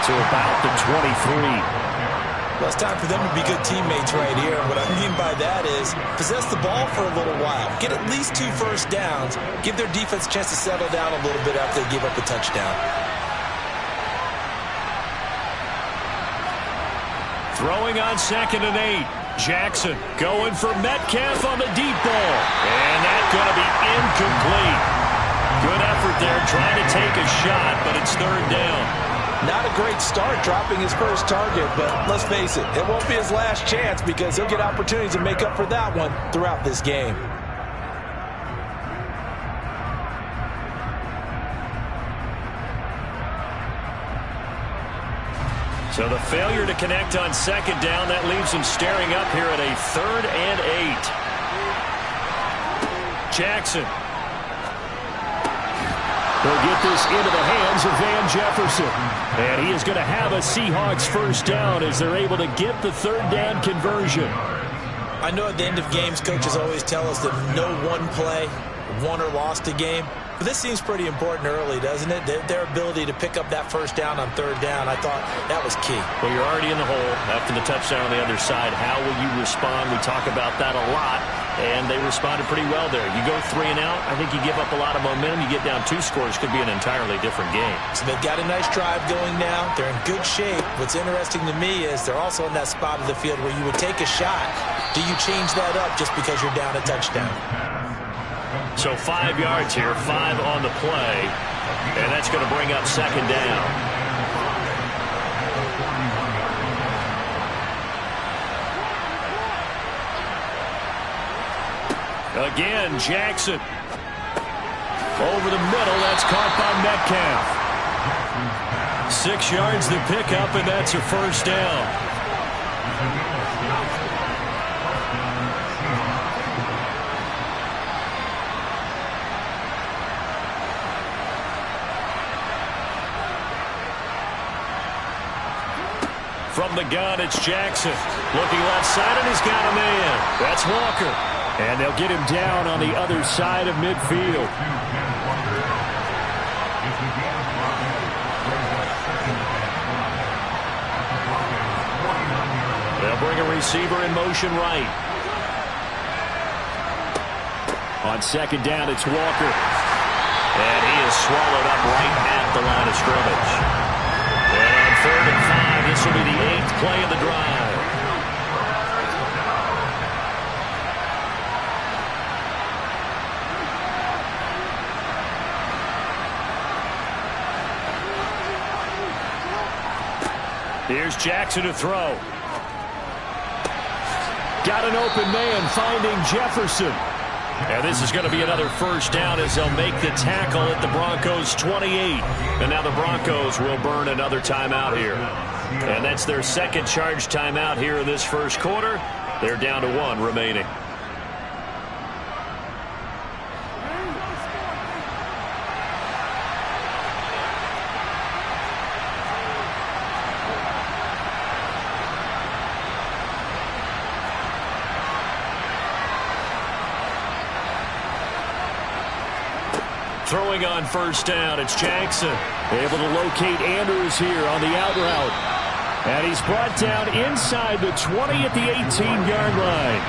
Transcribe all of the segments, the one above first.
to about the 23. Well, it's time for them to be good teammates right here. What I mean by that is possess the ball for a little while. Get at least 2 first downs. Give their defense a chance to settle down a little bit after they give up a touchdown. Throwing on 2nd and 8. Jackson going for Metcalf on the deep ball. And that's going to be incomplete. Good effort there trying to take a shot, but it's 3rd down. Not a great start dropping his first target, but let's face it, it won't be his last chance because he'll get opportunities to make up for that one throughout this game. So the failure to connect on 2nd down, that leaves him staring up here at a 3rd and 8. Jackson. He'll get this into the hands of Van Jefferson. And he is going to have a Seahawks first down as they're able to get the 3rd down conversion. I know at the end of games, coaches always tell us that no one play won or lost a game. But this seems pretty important early, doesn't it? Their ability to pick up that first down on 3rd down, I thought that was key. Well, you're already in the hole after the touchdown on the other side. How will you respond? We talk about that a lot, and they responded pretty well there. You go 3 and out, I think you give up a lot of momentum. You get down 2 scores, could be an entirely different game. So they've got a nice drive going now. They're in good shape. What's interesting to me is they're also in that spot of the field where you would take a shot. Do you change that up just because you're down a touchdown? So 5 yards here, 5 on the play, and that's going to bring up 2nd down. Again, Jackson. Over the middle, that's caught by Metcalf. 6 yards to pick up, and that's a first down. From the gun, it's Jackson. Looking left side, and he's got a man. That's Walker. And they'll get him down on the other side of midfield. They'll bring a receiver in motion right. On 2nd down, it's Walker. And he is swallowed up right at the line of scrimmage. And on 3rd and 5, this will be the 8th play of the drive. Here's Jackson to throw. Got an open man finding Jefferson. And this is going to be another first down as they'll make the tackle at the Broncos 28. And now the Broncos will burn another timeout here. And that's their 2nd charge timeout here in this first quarter. They're down to 1 remaining. Throwing on first down, it's Jackson. Able to locate Andrews here on the out route. And he's brought down inside the 20 at the 18-yard line.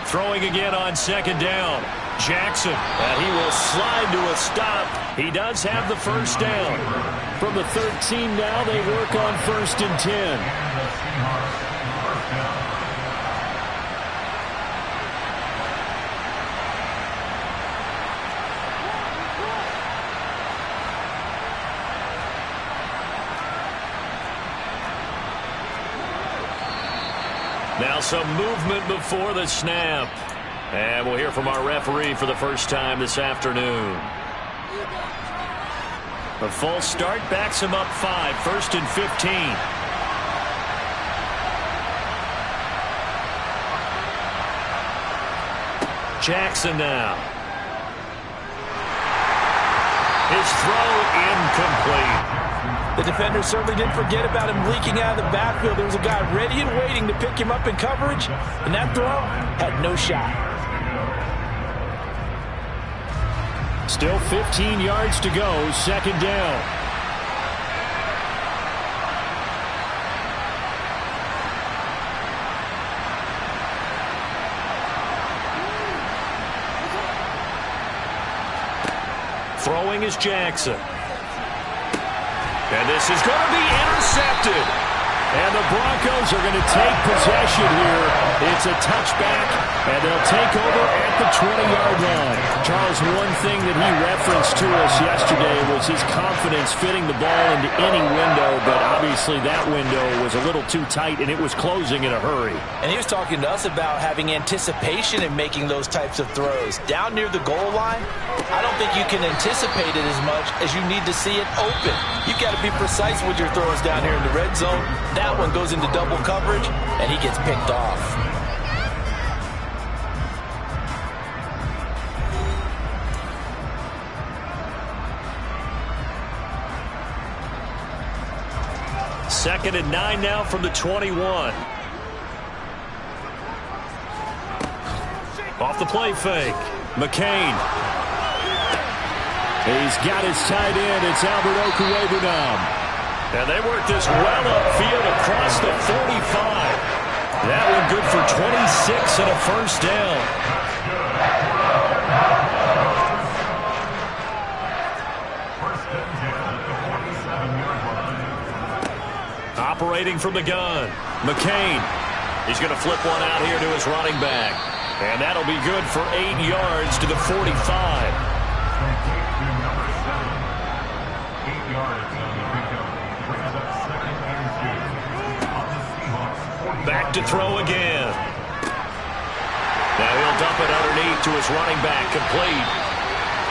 Throwing again on 2nd down. Jackson, and he will slide to a stop. He does have the first down. From the 13 now, they work on 1st and 10. Now some movement before the snap. And we'll hear from our referee for the first time this afternoon. A false start backs him up 5, 1st and 15. Jackson now. His throw incomplete. The defender certainly didn't forget about him leaking out of the backfield. There was a guy ready and waiting to pick him up in coverage, and that throw had no shot. Still 15 yards to go, second down. Throwing is Jackson. And this is going to be intercepted. And the Broncos are going to take possession here. It's a touchback, and they'll take over at the 20-yard line. Charles, one thing that he referenced to us yesterday was his confidence fitting the ball into any window, but obviously that window was a little too tight, and it was closing in a hurry. And he was talking to us about having anticipation in making those types of throws. Down near the goal line, I don't think you can anticipate it as much as you need to see it open. You've got to be precise with your throws down here in the red zone. That one goes into double coverage, and he gets picked off. Second and 9 now from the 21. Off the play fake. McCain. He's got his tight end. It's Albert Okwuegbunam. And they work this well upfield across the 45. That one good for 26 and a first down. Operating from the gun, McCain. He's going to flip one out here to his running back. And that'll be good for 8 yards to the 45. Back to throw again. Now he'll dump it underneath to his running back, complete.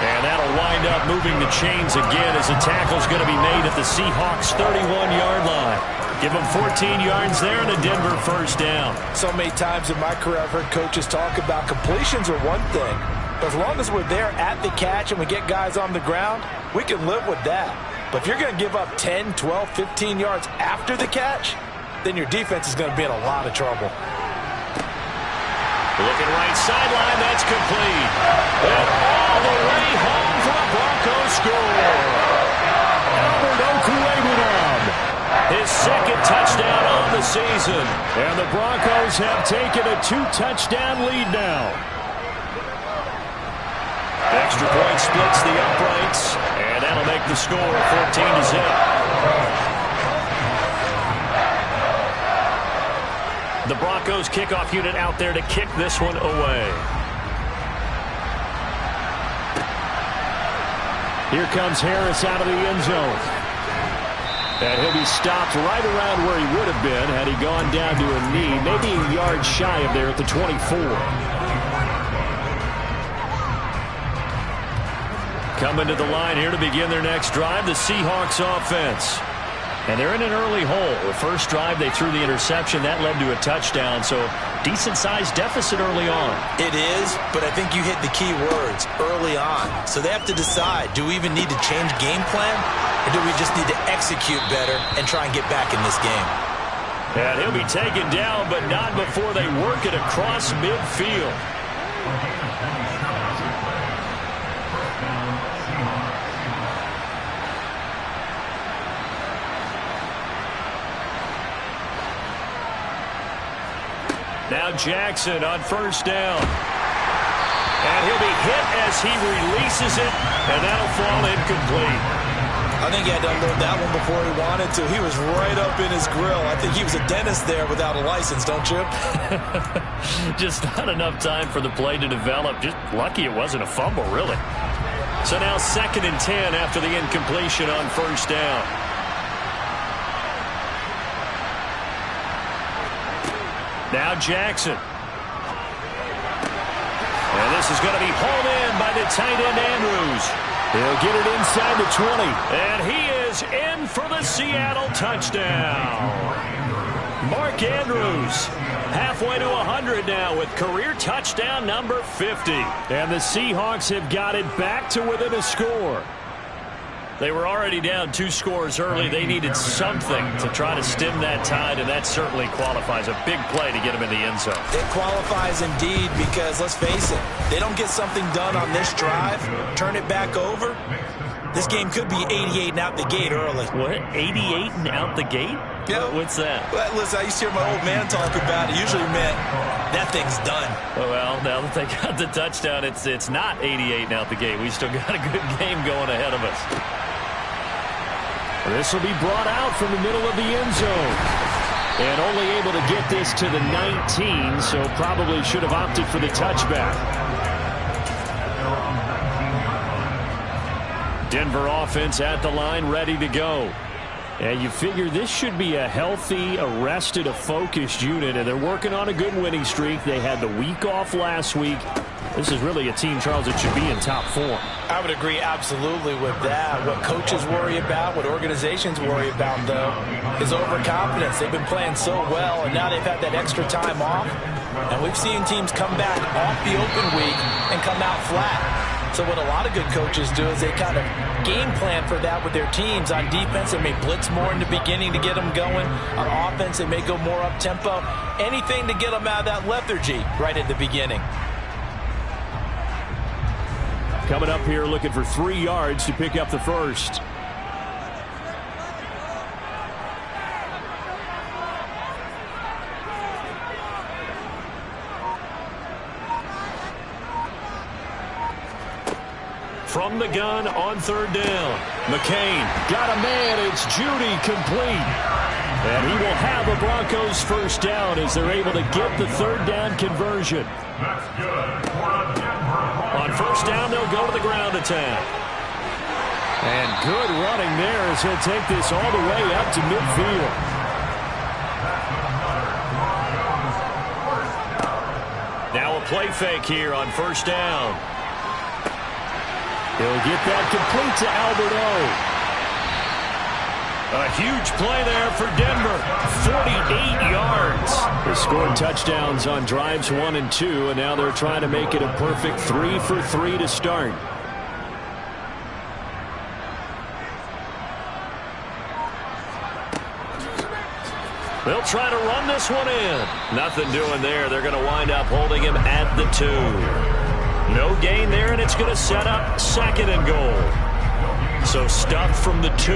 And that'll wind up moving the chains again as the tackle's going to be made at the Seahawks' 31-yard line. Give them 14 yards there and a Denver first down. So many times in my career I've heard coaches talk about completions are one thing. But as long as we're there at the catch and we get guys on the ground, we can live with that. But if you're going to give up 10, 12, 15 yards after the catch, then your defense is going to be in a lot of trouble. Looking right sideline, that's complete. And all the way home for a Broncos score. Albert Okwuegbunam, his second touchdown on the season. And the Broncos have taken a 2-touchdown lead now. Extra point splits the uprights, and that'll make the score 14-0. The Broncos kickoff unit out there to kick this one away. Here comes Harris out of the end zone. And he'll be stopped right around where he would have been had he gone down to a knee, maybe a yard shy of there at the 24. Coming to the line here to begin their next drive, the Seahawks offense. And they're in an early hole. The first drive, they threw the interception. That led to a touchdown, so decent-sized deficit early on. It is, but I think you hit the key words, early on. So they have to decide, do we even need to change game plan, or do we just need to execute better and try and get back in this game? And he'll be taken down, but not before they work it across midfield. Now Jackson on first down. And he'll be hit as he releases it, and that'll fall incomplete. I think he had to unload that one before he wanted to. He was right up in his grill. I think he was a dentist there without a license, don't you? Just not enough time for the play to develop. Just lucky it wasn't a fumble, really. So now 2nd and 10 after the incompletion on first down. Now Jackson. And this is going to be hauled in by the tight end Andrews. He'll get it inside the 20. And he is in for the Seattle touchdown. Mark Andrews halfway to 100 now with career touchdown number 50. And the Seahawks have got it back to within a score. They were already down 2 scores early. They needed something to try to stem that tide, and that certainly qualifies. A big play to get them in the end zone. It qualifies indeed because, let's face it, they don't get something done on this drive, turn it back over, this game could be 88 and out the gate early. What? 88 and out the gate? Yeah. What's that? Well, listen, I used to hear my old man talk about it. Usually meant that thing's done. Well, now that they got the touchdown, it's not 88 and out the gate. We still got a good game going ahead of us. This will be brought out from the middle of the end zone. And only able to get this to the 19, so probably should have opted for the touchback. Denver offense at the line, ready to go. And you figure this should be a healthy, arrested, a focused unit, and they're working on a good winning streak. They had the week off last week. This is really a team, Charles, that should be in top form. I would agree absolutely with that. What coaches worry about, what organizations worry about, though, is overconfidence. They've been playing so well, and now they've had that extra time off. And we've seen teams come back off the open week and come out flat. So what a lot of good coaches do is they kind of game plan for that with their teams. On defense, they may blitz more in the beginning to get them going. On offense, they may go more up-tempo. Anything to get them out of that lethargy right at the beginning. Coming up here looking for 3 yards to pick up the first. From the gun on 3rd down. McCain got a man. It's Judy complete. And he will have a Broncos first down as they're able to get the 3rd down conversion. On 1st down, they'll go to the ground attack. And good running there as he'll take this all the way up to midfield. Now a play fake here on 1st down. He'll get that complete to Albert O. A huge play there for Denver. 48 yards. They scored touchdowns on drives 1 and 2, and now they're trying to make it a perfect 3 for 3 to start. They'll try to run this one in. Nothing doing there. They're going to wind up holding him at the 2. No gain there, and it's going to set up 2nd and goal. So stuff from the 2,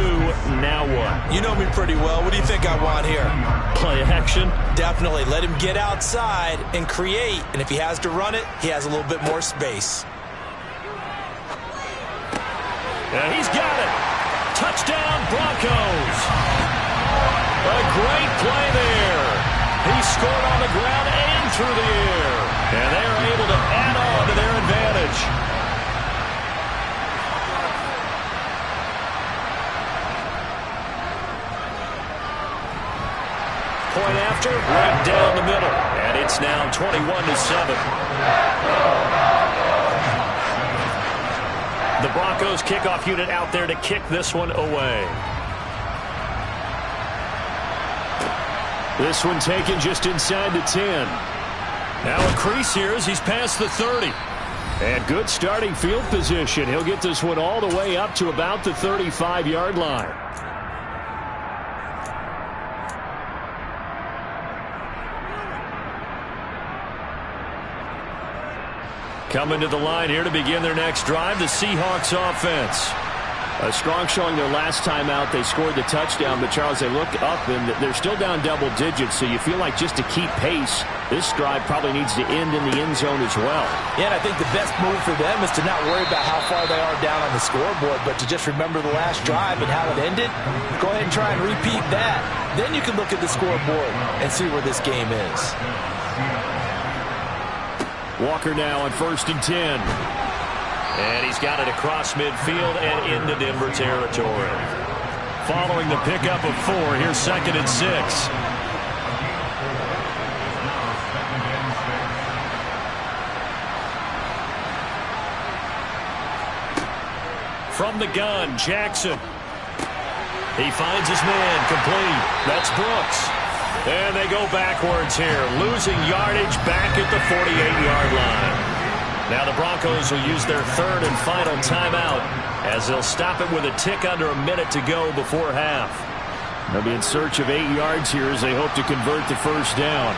now what? You know me pretty well. What do you think I want here? Play action? Definitely. Let him get outside and create. And if he has to run it, he has a little bit more space. And he's got it. Touchdown, Broncos. A great play there. He scored on the ground and through the air. And they are able to add on to their advantage. Point after, right down the middle. And it's now 21-7. The Broncos kickoff unit out there to kick this one away. This one taken just inside the 10. Now a crease here as he's past the 30. And good starting field position. He'll get this one all the way up to about the 35-yard line. Coming to the line here to begin their next drive, the Seahawks offense. A strong showing their last time out. They scored the touchdown, but Charles, they look up and they're still down double digits, so you feel like just to keep pace, this drive probably needs to end in the end zone as well. Yeah, and I think the best move for them is to not worry about how far they are down on the scoreboard, but to just remember the last drive and how it ended. Go ahead and try and repeat that. Then you can look at the scoreboard and see where this game is. Walker now on 1st and 10. And he's got it across midfield and into Denver territory. Following the pickup of 4, here's 2nd and 6. From the gun, Jackson. He finds his man, complete. That's Brooks. And they go backwards here, losing yardage back at the 48-yard line. Now the Broncos will use their third and final timeout as they'll stop it with a tick under a minute to go before half. They'll be in search of 8 yards here as they hope to convert the first down.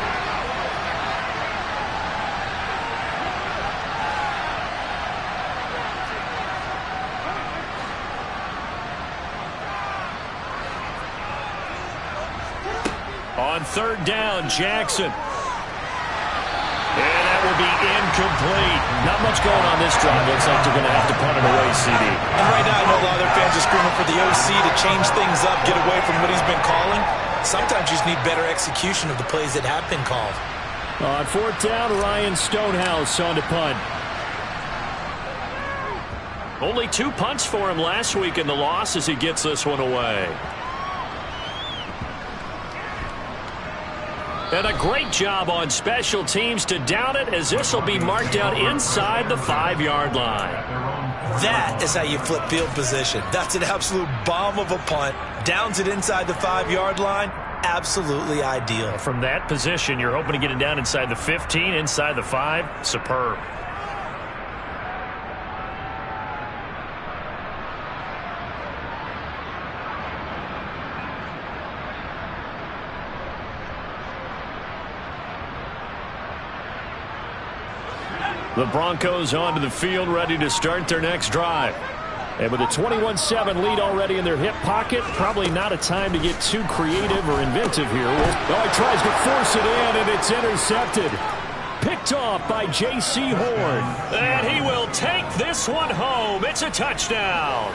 On third down, Jackson. And that will be incomplete. Not much going on this drive. Looks like they're going to have to punt it away, CD. And right now, I know a lot of their fans are screaming for the OC to change things up, get away from what he's been calling. Sometimes you just need better execution of the plays that have been called. On fourth down, Ryan Stonehouse on to punt. Only 2 punts for him last week in the loss as he gets this one away. And a great job on special teams to down it, as this will be marked out inside the 5-yard line. That is how you flip field position. That's an absolute bomb of a punt. Downs it inside the 5-yard line. Absolutely ideal. From that position, you're hoping to get it down inside the 15, inside the 5. Superb. The Broncos onto the field, ready to start their next drive. And with a 21-7 lead already in their hip pocket, probably not a time to get too creative or inventive here. Oh, he tries to force it in, and it's intercepted. Picked off by J.C. Horn. And he will take this one home. It's a touchdown.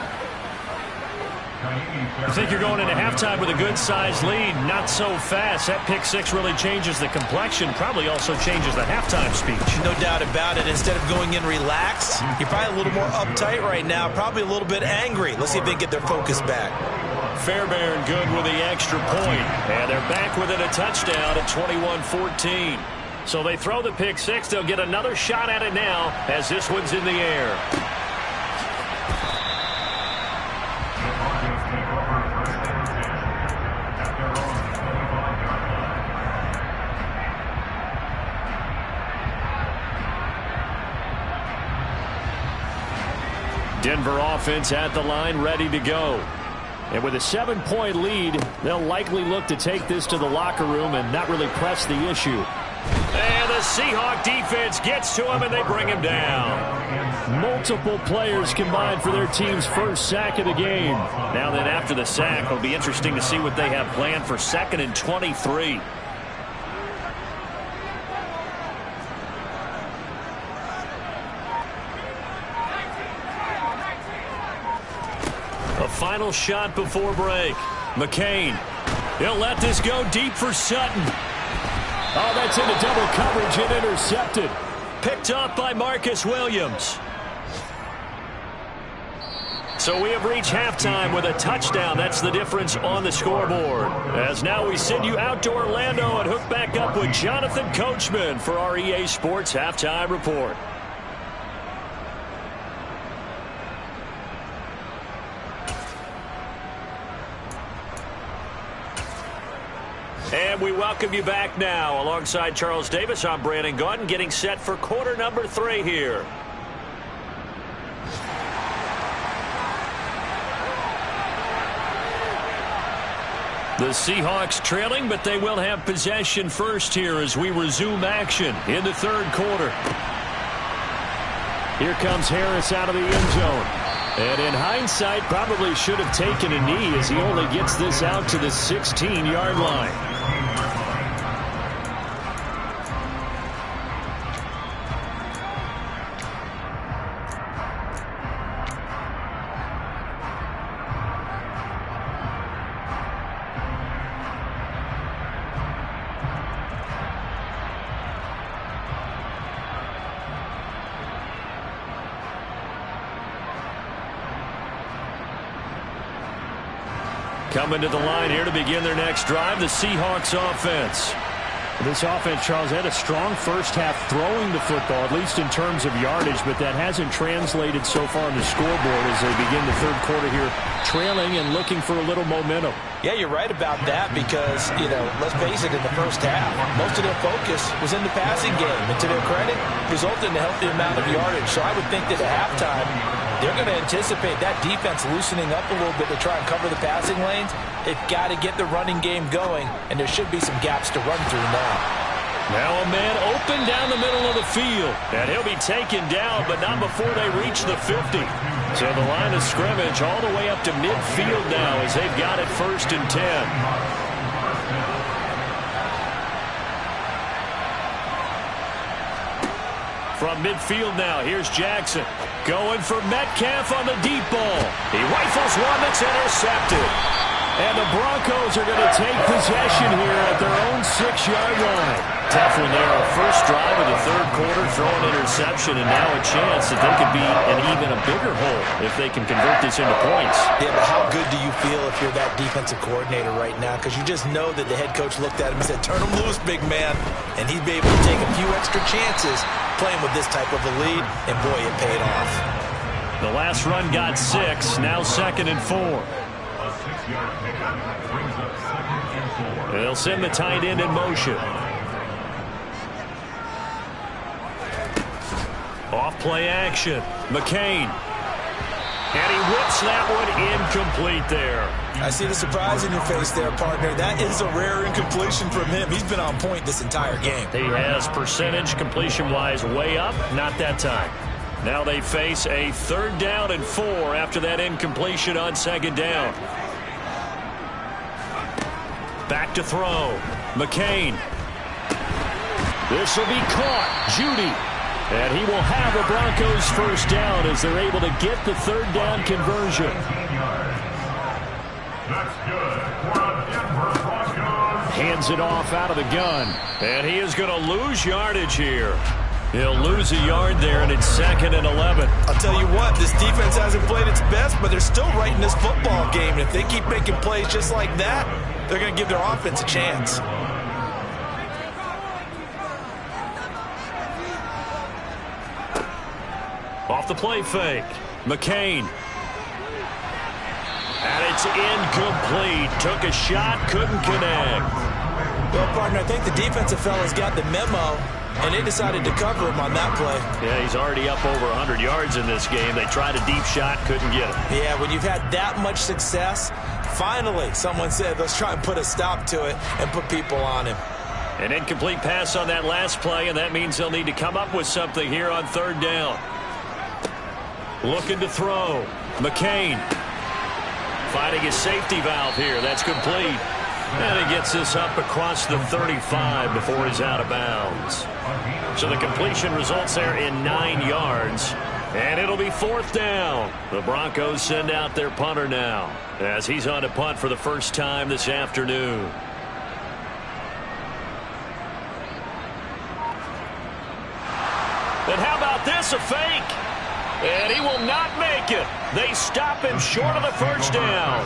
You think you're going into halftime with a good-sized lead. Not so fast. That pick six really changes the complexion. Probably also changes the halftime speech. No doubt about it. Instead of going in relaxed, you're probably a little more uptight right now. Probably a little bit angry. Let's see if they can get their focus back. Fairbairn good with the extra point. And they're back within a touchdown at 21-14. So they throw the pick six. They'll get another shot at it now as this one's in the air. Denver offense at the line, ready to go. And with a 7-point lead, they'll likely look to take this to the locker room and not really press the issue. And the Seahawk defense gets to him, and they bring him down. Multiple players combined for their team's first sack of the game. Now then, after the sack, it'll be interesting to see what they have planned for 2nd and 23. A final shot before break. McCain. He'll let this go deep for Sutton. Oh, that's into double coverage and intercepted. Picked up by Marcus Williams. So we have reached halftime with a touchdown. That's the difference on the scoreboard. As now we send you out to Orlando and hook back up with Jonathan Coachman for our EA Sports Halftime Report. And we welcome you back now. Alongside Charles Davis, I'm Brandon Gaudin, getting set for quarter number 3 here. The Seahawks trailing, but they will have possession first here as we resume action in the third quarter. Here comes Harris out of the end zone. And in hindsight, probably should have taken a knee as he only gets this out to the 16-yard line. Coming to the line here to begin their next drive, the Seahawks offense. This offense, Charles, had a strong first half throwing the football, at least in terms of yardage, but that hasn't translated so far on the scoreboard as they begin the third quarter here, trailing and looking for a little momentum. Yeah, you're right about that because, let's face it, in the first half, most of their focus was in the passing game. And to their credit, resulted in a healthy amount of yardage. So I would think that at halftime, they're going to anticipate that defense loosening up a little bit to try and cover the passing lanes. They've got to get the running game going, and there should be some gaps to run through now. Now a man open down the middle of the field. And he'll be taken down, but not before they reach the 50. So the line of scrimmage all the way up to midfield now as they've got it 1st and 10. From midfield now, here's Jackson. Going for Metcalf on the deep ball. He rifles one that's intercepted. And the Broncos are going to take possession here at their own 6-yard line. Tough one there. First drive of the third quarter, throw an interception, and now a chance that they could be in even a bigger hole if they can convert this into points. Yeah, but how good do you feel if you're that defensive coordinator right now? Because you just know that the head coach looked at him and said, turn him loose, big man. And he'd be able to take a few extra chances playing with this type of a lead, and boy, it paid off. The last run got 6, now 2nd and 4. They'll send the tight end in motion. Off play action. McCain. And he whips that one incomplete there. I see the surprise in your face there, partner. That is a rare incompletion from him. He's been on point this entire game. He has percentage completion-wise way up. Not that time. Now they face a 3rd down and 4 after that incompletion on 2nd down. Back to throw. McCain. This will be caught. Judy. And he will have the Broncos 1st down as they're able to get the 3rd down conversion. That's good. Hands it off out of the gun. And he is going to lose yardage here. He'll lose a yard there, and it's 2nd and 11. I'll tell you what, this defense hasn't played its best, but they're still right in this football game. And if they keep making plays just like that, they're going to give their offense a chance. Off the play fake. McCain. And it's incomplete. Took a shot, couldn't connect. Well, partner, I think the defensive fellas got the memo, and they decided to cover him on that play. Yeah, he's already up over 100 yards in this game. They tried a deep shot, couldn't get it. Yeah, when you've had that much success, finally someone said, let's try and put a stop to it and put people on him. An incomplete pass on that last play, and that means they'll need to come up with something here on 3rd down. Looking to throw. McCain. Finding his safety valve here. That's complete. And he gets this up across the 35 before he's out of bounds. So the completion results there in 9 yards. And it'll be 4th down. The Broncos send out their punter now as he's on a punt for the first time this afternoon. And how about this, a fake? And he will not make it. They stop him short of the 1st down.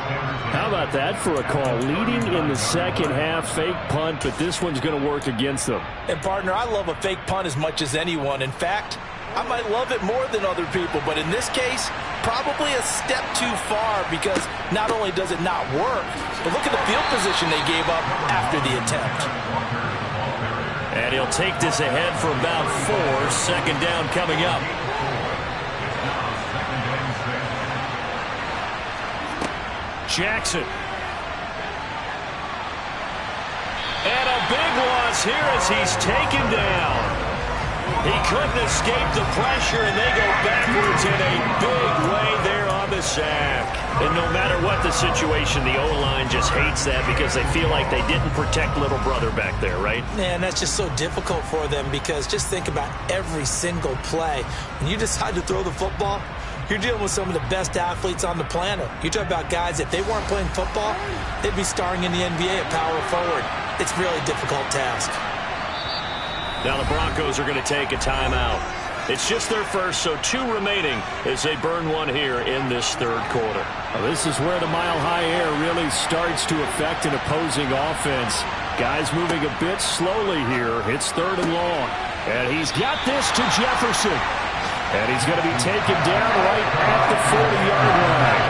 How about that for a call? Leading in the 2nd half, fake punt, but this one's going to work against them. And, partner, I love a fake punt as much as anyone. In fact, I might love it more than other people, but in this case, probably a step too far because not only does it not work, but look at the field position they gave up after the attempt. And he'll take this ahead for about 4. 2nd down coming up. Jackson. And a big loss here as he's taken down. He couldn't escape the pressure, and they go backwards in a big way there on the sack. And no matter what the situation, the O-line just hates that because they feel like they didn't protect little brother back there, right? Man, that's just so difficult for them because just think about every single play. When you decide to throw the football, you're dealing with some of the best athletes on the planet. You talk about guys, if they weren't playing football, they'd be starring in the NBA at power forward. It's a really difficult task. Now the Broncos are going to take a timeout. It's just their first, so 2 remaining as they burn one here in this 3rd quarter. Well, this is where the mile-high air really starts to affect an opposing offense. Guys moving a bit slowly here. It's 3rd and long. And he's got this to Jefferson. And he's going to be taken down right at the 40-yard line.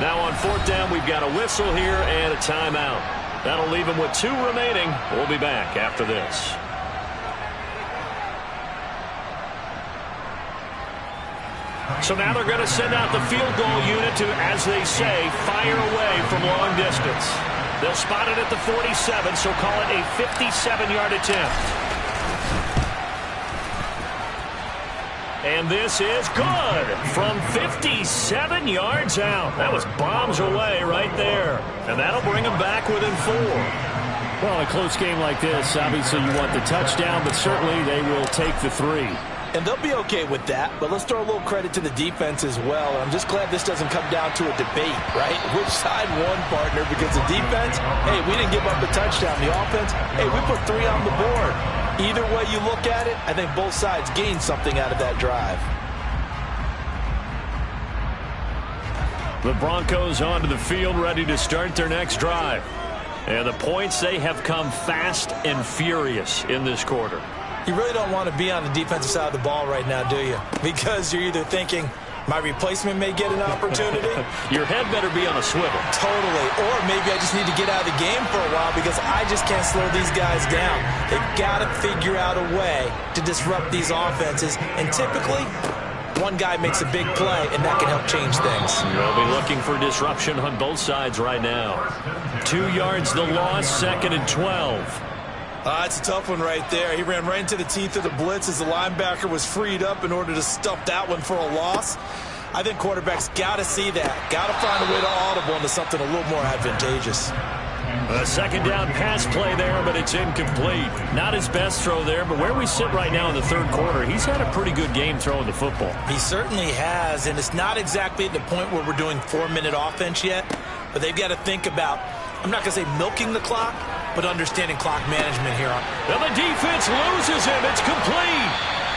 Now on 4th down, we've got a whistle here and a timeout. That'll leave them with 2 remaining. We'll be back after this. So now they're going to send out the field goal unit to, as they say, fire away from long distance. They'll spot it at the 47, so call it a 57-yard attempt. And this is good from 57 yards out. That was bombs away right there. And that'll bring them back within 4. Well, in a close game like this, obviously you want the touchdown, but certainly they will take the 3. And they'll be okay with that, but let's throw a little credit to the defense as well. I'm just glad this doesn't come down to a debate, right? Which side won, partner? Because the defense, hey, we didn't give up a touchdown. The offense, hey, we put 3 on the board. Either way you look at it, I think both sides gained something out of that drive. The Broncos onto the field, ready to start their next drive. And the points, they have come fast and furious in this quarter. You really don't want to be on the defensive side of the ball right now, do you? Because you're either thinking, my replacement may get an opportunity. Your head better be on a swivel. Totally. Or maybe I just need to get out of the game for a while because I just can't slow these guys down. They've got to figure out a way to disrupt these offenses. And typically, one guy makes a big play, and that can help change things. They'll be looking for disruption on both sides right now. 2 yards the loss, 2nd and 12. It's a tough one right there. He ran right into the teeth of the blitz as the linebacker was freed up in order to stuff that one for a loss. I think quarterbacks got to see that. Got to find a way to audible into something a little more advantageous. A 2nd down pass play there, but it's incomplete. Not his best throw there, but where we sit right now in the 3rd quarter, he's had a pretty good game throwing the football. He certainly has, and it's not exactly at the point where we're doing 4-minute offense yet, but they've got to think about, I'm not going to say milking the clock, but understanding clock management here. And the defense loses him. It's complete.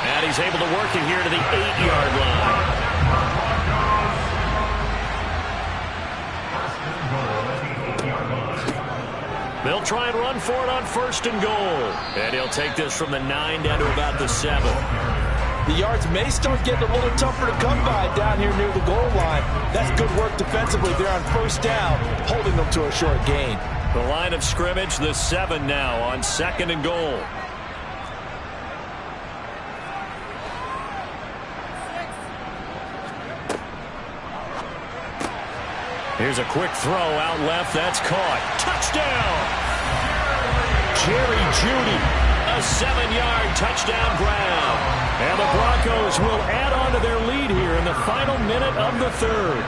And he's able to work it here to the 8-yard line. They'll try and run for it on 1st and goal. And he'll take this from the 9 down to about the 7. The yards may start getting a little tougher to come by down here near the goal line. That's good work defensively there on 1st down, holding them to a short gain. The line of scrimmage, the 7 now on 2nd and goal. Here's a quick throw out left. That's caught. Touchdown! Jerry Jeudy, a 7-yard touchdown grab. And the Broncos will add on to their lead here in the final minute of the 3rd.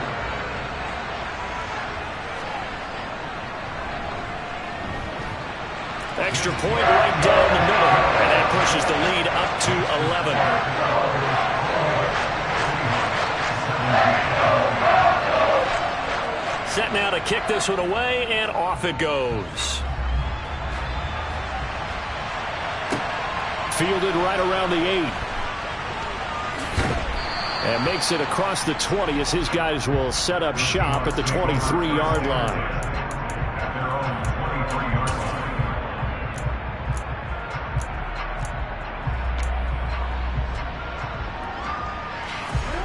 Extra point right down the middle. And that pushes the lead up to 11. Set now to kick this one away, and off it goes. Fielded right around the 8. And makes it across the 20 as his guys will set up shop at the 23-yard line.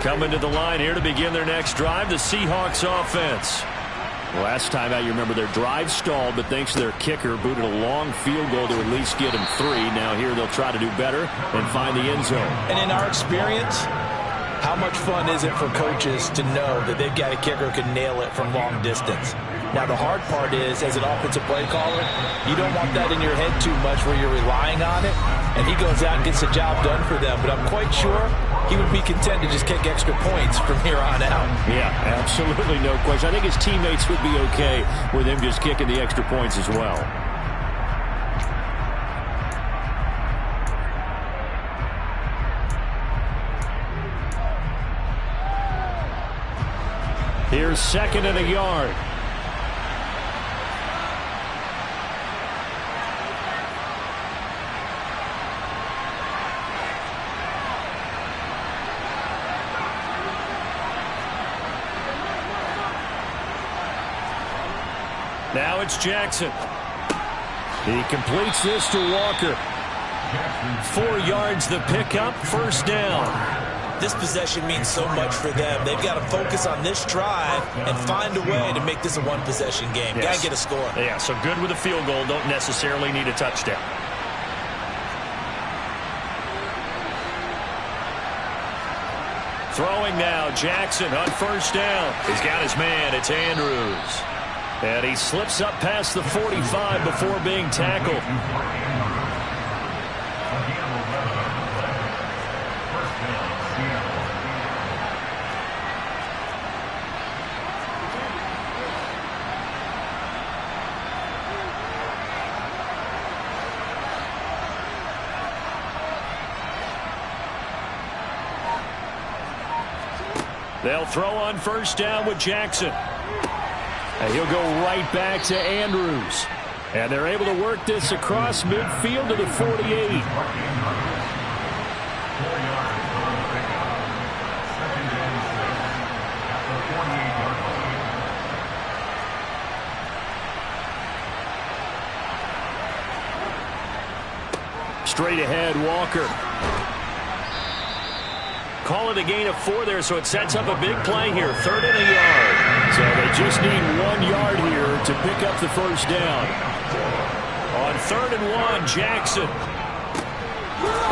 Coming to the line here to begin their next drive, the Seahawks offense. Last time out, you remember their drive stalled, but thanks to their kicker, booted a long field goal to at least get them 3. Now here they'll try to do better and find the end zone. And in our experience, how much fun is it for coaches to know that they've got a kicker who can nail it from long distance? Now, the hard part is, as an offensive play caller, you don't want that in your head too much where you're relying on it, and he goes out and gets the job done for them. But I'm quite sure he would be content to just kick extra points from here on out. Yeah, absolutely no question. I think his teammates would be okay with him just kicking the extra points as well. Here's 2nd and a yard. Now it's Jackson. He completes this to Walker. 4 yards the pickup, 1st down. This possession means so much for them. They've got to focus on this drive and find a way to make this a one-possession game. Got to get a score. Yeah, so good with a field goal. Don't necessarily need a touchdown. Throwing now, Jackson on first down. He's got his man. It's Andrews. And he slips up past the 45 before being tackled. They'll throw on first down with Jackson. And he'll go right back to Andrews. And they're able to work this across midfield to the 48. Straight ahead, Walker. Call it a gain of 4 there, so it sets up a big play here. 3rd and a yard. So they just need 1 yard here to pick up the first down. On 3rd and 1, Jackson.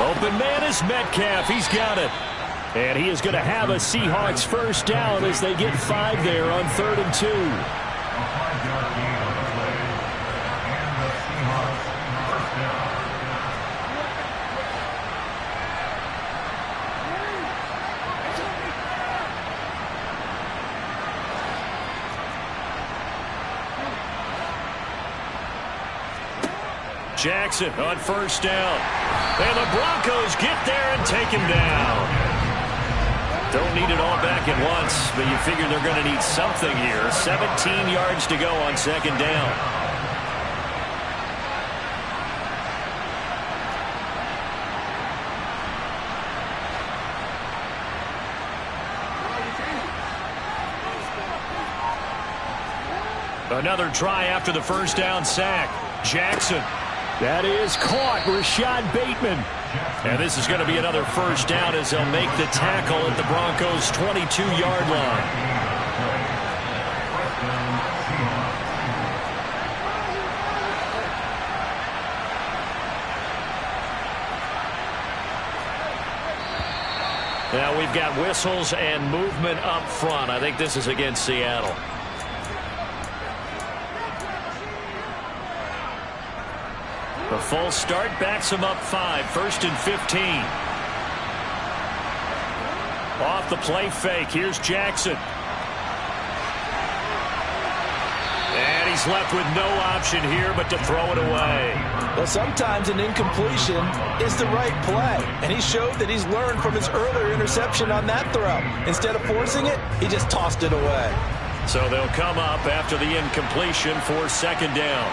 Open man is Metcalf. He's got it. And he is going to have a Seahawks first down as they get 5 there on 3rd and 2. Jackson on first down. And the Broncos get there and take him down. Don't need it all back at once, but you figure they're going to need something here. 17 yards to go on 2nd down. Another try after the first down sack. Jackson. That is caught. Rashad Bateman. And this is going to be another first down as they'll make the tackle at the Broncos' 22-yard line. Now we've got whistles and movement up front. I think this is against Seattle. The full start backs him up 5. 1st and 15. Off the play fake. Here's Jackson. And he's left with no option here but to throw it away. Well, sometimes an incompletion is the right play. And he showed that he's learned from his earlier interception on that throw. Instead of forcing it, he just tossed it away. So they'll come up after the incompletion for 2nd down.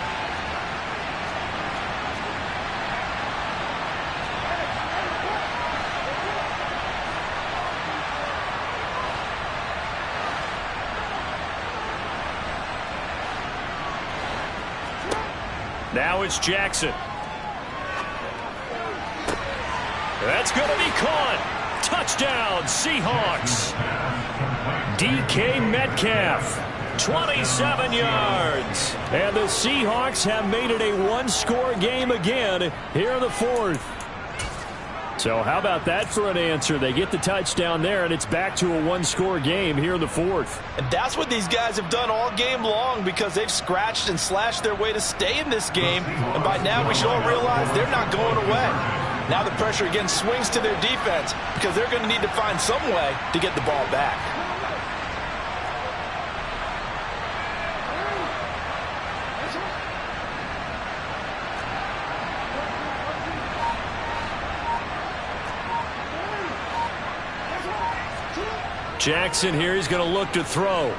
Now it's Jackson. That's going to be caught. Touchdown, Seahawks. DK Metcalf, 27 yards. And the Seahawks have made it a one-score game again here in the 4th. So how about that for an answer? They get the touchdown there, and it's back to a one-score game here in the 4th. And that's what these guys have done all game long because they've scratched and slashed their way to stay in this game. And by now we should all realize they're not going away. Now the pressure again swings to their defense because they're going to need to find some way to get the ball back. Jackson here, he's going to look to throw.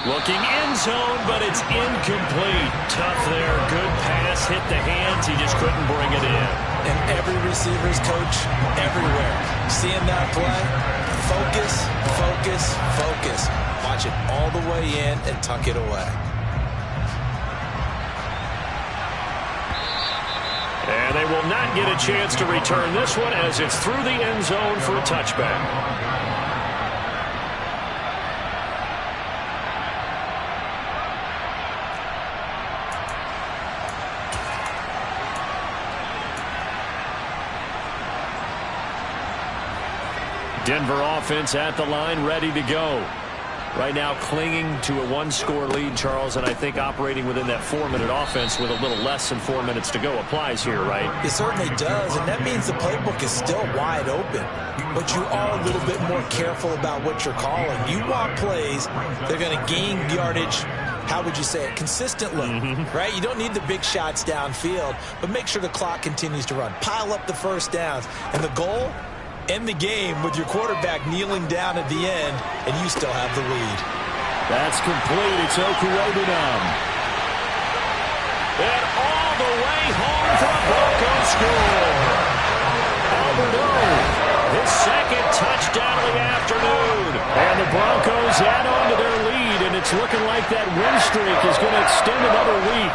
Looking end zone, but it's incomplete. Tough there, good pass, hit the hands, he just couldn't bring it in. And every receiver's coach, everywhere, seeing that play, focus, focus, focus. Watch it all the way in and tuck it away. And And they will not get a chance to return this one as it's through the end zone for a touchback. Denver offense at the line, ready to go. Right now clinging to a one-score lead, Charles, and I think operating within that 4-minute offense with a little less than 4 minutes to go applies here, right? It certainly does, and that means the playbook is still wide open. But you are a little bit more careful about what you're calling. You want plays, they're going to gain yardage, how would you say it, consistently, right? You don't need the big shots downfield, but make sure the clock continues to run. Pile up the first downs, and the goal, end the game with your quarterback kneeling down at the end, and you still have the lead. That's complete. It's Okurobunom. And all the way home for a Broncos score. Albert O, his second touchdown of the afternoon. And the Broncos add on to their lead, and it's looking like that win streak is going to extend another week.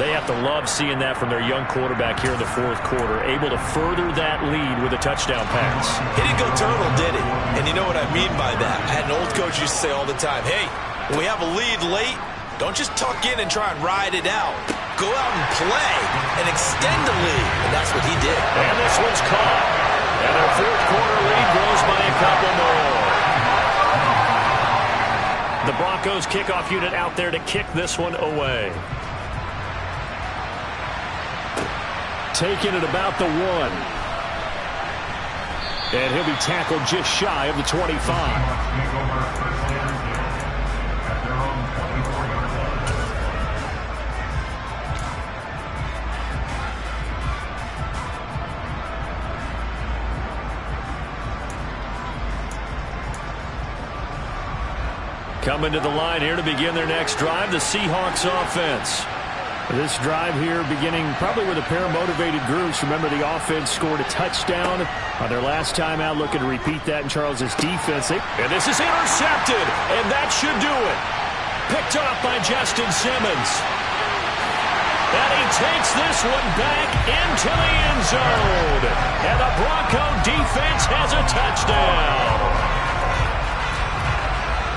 They have to love seeing that from their young quarterback here in the fourth quarter, able to further that lead with a touchdown pass. He didn't go turtle, did he? And you know what I mean by that. I had an old coach used to say all the time, hey, when we have a lead late, don't just tuck in and try and ride it out. Go out and play and extend the lead. And that's what he did. And this one's caught. And their fourth quarter lead grows by a couple more. The Broncos kickoff unit out there to kick this one away. Taking it about the 1. And he'll be tackled just shy of the 25. Coming to the line here to begin their next drive, the Seahawks offense. This drive here beginning probably with a pair of motivated groups. Remember, the offense scored a touchdown on their last time out, looking to repeat that in Charles's defense. And this is intercepted, and that should do it. Picked off by Justin Simmons. And he takes this one back into the end zone. And the Bronco defense has a touchdown.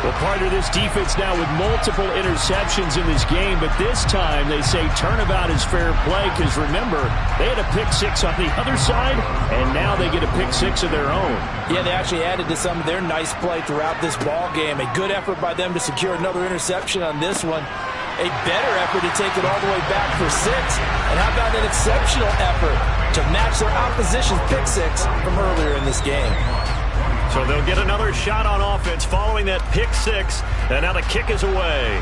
Well, part of this defense now with multiple interceptions in this game, but this time they say turnabout is fair play because, remember, they had a pick six on the other side, and now they get a pick six of their own. Yeah, they actually added to some of their nice play throughout this ball game. A good effort by them to secure another interception on this one. A better effort to take it all the way back for 6. And how about an exceptional effort to match their opposition's pick six from earlier in this game? So they'll get another shot on offense following that pick six, and now the kick is away.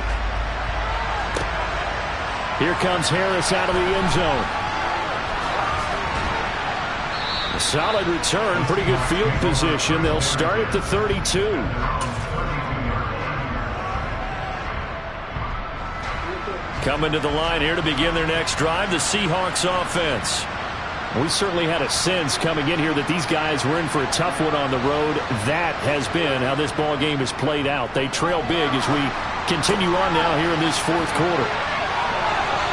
Here comes Harris out of the end zone. A solid return, pretty good field position. They'll start at the 32. Coming to the line here to begin their next drive, the Seahawks offense. We certainly had a sense coming in here that these guys were in for a tough one on the road. That has been how this ball game has played out. They trail big as we continue on now here in this fourth quarter.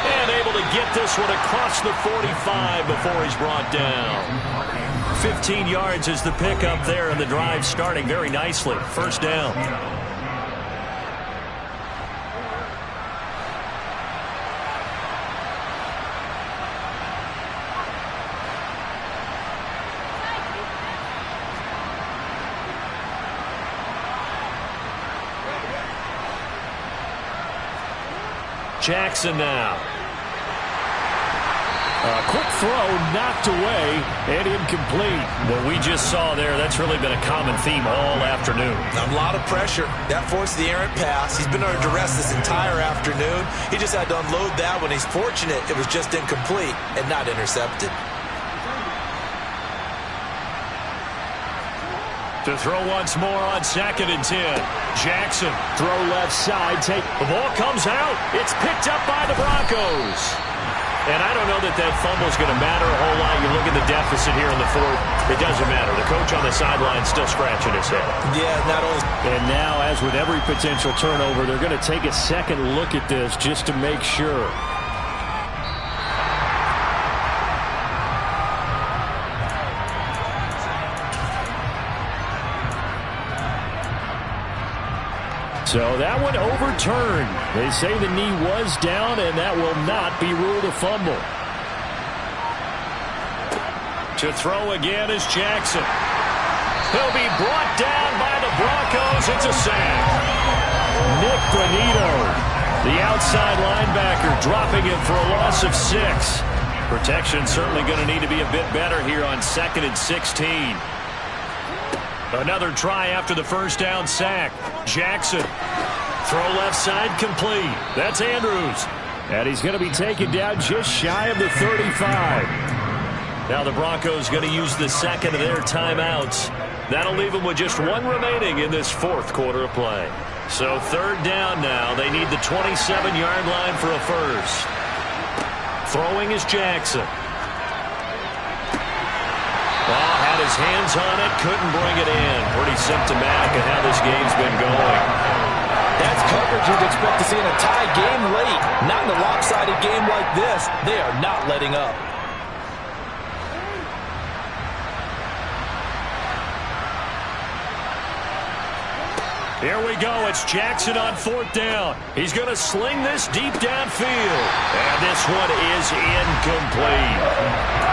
And able to get this one across the 45 before he's brought down. 15 yards is the pickup there, and the drive starting very nicely. First down. Jackson now. Quick throw, knocked away, and incomplete. What we just saw there, that's really been a common theme all afternoon. A lot of pressure. That forced the errant pass. He's been under duress this entire afternoon. He just had to unload that one. He's fortunate it was just incomplete and not intercepted. To throw once more on 2nd and 10. Jackson. Throw left side. The ball comes out. It's picked up by the Broncos. And I don't know that fumble's going to matter a whole lot. You look at the deficit here in the fourth. It doesn't matter. The coach on the sideline still scratching his head. Yeah, not only. And now, as with every potential turnover, they're going to take a second look at this just to make sure. So that one overturned. They say the knee was down, and that will not be ruled a fumble. To throw again is Jackson. He'll be brought down by the Broncos. It's a sack. Nick Bonito, the outside linebacker, dropping it for a loss of 6. Protection certainly going to need to be a bit better here on 2nd and 16. Another try after the first down sack. Jackson. Throw left side complete. That's Andrews. And he's going to be taken down just shy of the 35. Now the Broncos going to use the second of their timeouts. That'll leave them with just one remaining in this 4th quarter of play. So 3rd down now. They need the 27-yard line for a first. Throwing is Jackson. Had his hands on it, couldn't bring it in. Pretty symptomatic of how this game's been going. That's coverage you'd expect to see in a tie game late. Not in a lopsided game like this. They are not letting up. Here we go. It's Jackson on 4th down. He's going to sling this deep downfield. And this one is incomplete.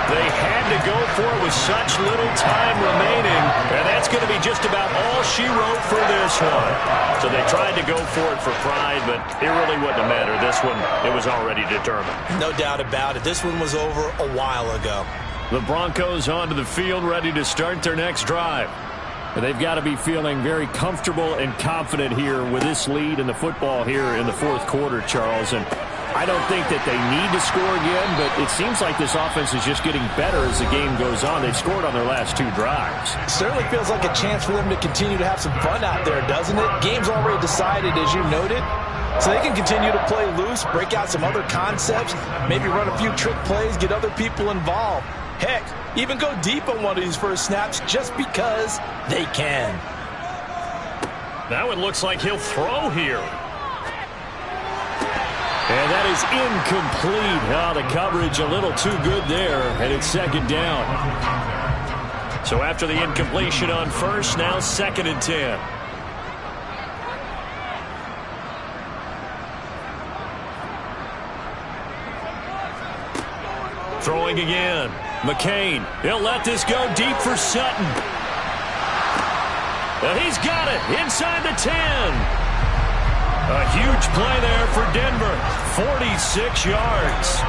They had to go for it with such little time remaining. And that's going to be just about all she wrote for this one. So they tried to go for it for pride, but it really wouldn't have mattered. This one, it was already determined. No doubt about it. This one was over a while ago. The Broncos onto the field, ready to start their next drive. But they've got to be feeling very comfortable and confident here with this lead in the football here in the 4th quarter, Charles. And I don't think that they need to score again, but it seems like this offense is just getting better as the game goes on. They've scored on their last 2 drives. Certainly feels like a chance for them to continue to have some fun out there, doesn't it? Game's already decided, as you noted. So they can continue to play loose, break out some other concepts, maybe run a few trick plays, get other people involved. Heck, even go deep on one of these first snaps just because they can. Now it looks like he'll throw here. And that is incomplete. Oh, the coverage a little too good there, and it's 2nd down. So after the incompletion on first, now 2nd and 10. Throwing again. McCain, he'll let this go deep for Sutton. And he's got it inside the 10. A huge play there for Denver. 46 yards.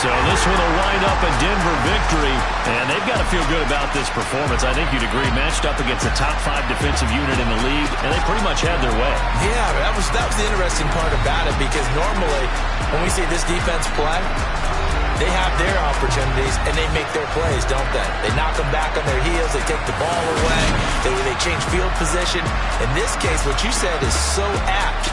So this one will wind up a Denver victory, and they've got to feel good about this performance. I think you'd agree, matched up against a top 5 defensive unit in the league, and they pretty much had their way. Yeah, that was the interesting part about it, because normally when we see this defense play, they have their opportunities, and they make their plays, don't they? They knock them back on their heels. They take the ball away. They change field position. In this case, what you said is so apt.